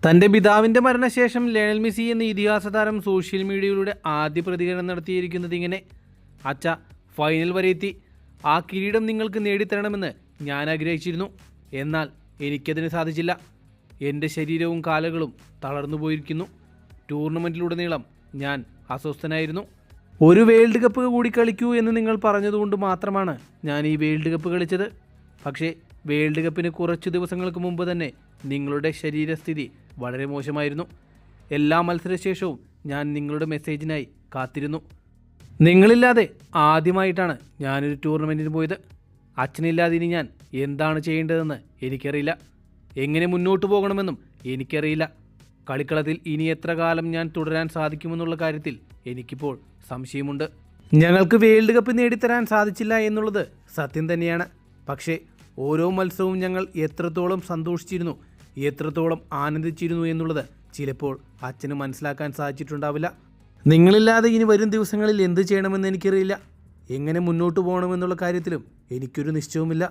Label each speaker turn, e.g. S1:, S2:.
S1: തൻ്റെ പിതാവിൻ്റെ മരണശേഷം ലയണൽ മെസ്സി എന്ന ഇതിഹാസ താരം സോഷ്യൽ മീഡിയയിലൂടെ ആദ്യ പ്രതികരണം നടത്തിയിരിക്കുന്നത് ഇങ്ങനെ: അച്ഛ, ഫൈനൽ വരെ എത്തി. ആ കിരീടം നിങ്ങൾക്ക് നേടിത്തരണമെന്ന് ഞാൻ ആഗ്രഹിച്ചിരുന്നു. എന്നാൽ എനിക്കതിന് സാധിച്ചില്ല. എൻ്റെ ശരീരവും കാലുകളും തളർന്നു പോയിരിക്കുന്നു. ടൂർണമെൻറ്റിലുടനീളം ഞാൻ അസ്വസ്ഥനായിരുന്നു. ഒരു വേൾഡ് കപ്പ് കൂടി കളിക്കൂ എന്ന് നിങ്ങൾ പറഞ്ഞതുകൊണ്ട് മാത്രമാണ് ഞാൻ ഈ വേൾഡ് കപ്പ് കളിച്ചത്. പക്ഷേ വേൾഡ് കപ്പിന് കുറച്ച് ദിവസങ്ങൾക്ക് മുമ്പ് തന്നെ നിങ്ങളുടെ ശരീരസ്ഥിതി വളരെ മോശമായിരുന്നു. എല്ലാ മത്സരശേഷവും ഞാൻ നിങ്ങളുടെ മെസ്സേജിനായി കാത്തിരുന്നു. നിങ്ങളില്ലാതെ ആദ്യമായിട്ടാണ് ഞാനൊരു ടൂർണമെൻറ്റിന് പോയത്. അച്ഛനില്ലാതെ ഇനി ഞാൻ എന്താണ് ചെയ്യേണ്ടതെന്ന് എനിക്കറിയില്ല. എങ്ങനെ മുന്നോട്ട് പോകണമെന്നും എനിക്കറിയില്ല. കളിക്കളത്തിൽ ഇനി എത്ര കാലം ഞാൻ തുടരാൻ സാധിക്കുമെന്നുള്ള കാര്യത്തിൽ എനിക്കിപ്പോൾ സംശയമുണ്ട്. ഞങ്ങൾക്ക് വേൾഡ് കപ്പ് നേടിത്തരാൻ സാധിച്ചില്ല എന്നുള്ളത് സത്യം തന്നെയാണ്. പക്ഷേ ഓരോ മത്സരവും ഞങ്ങൾ എത്രത്തോളം സന്തോഷിച്ചിരുന്നു, എത്രത്തോളം ആനന്ദിച്ചിരുന്നു എന്നുള്ളത് ചിലപ്പോൾ അച്ഛന് മനസ്സിലാക്കാൻ സാധിച്ചിട്ടുണ്ടാവില്ല. നിങ്ങളില്ലാതെ ഇനി വരും ദിവസങ്ങളിൽ എന്ത് ചെയ്യണമെന്ന് എനിക്കറിയില്ല. എങ്ങനെ മുന്നോട്ട് പോകണമെന്നുള്ള കാര്യത്തിലും എനിക്കൊരു നിശ്ചയവുമില്ല.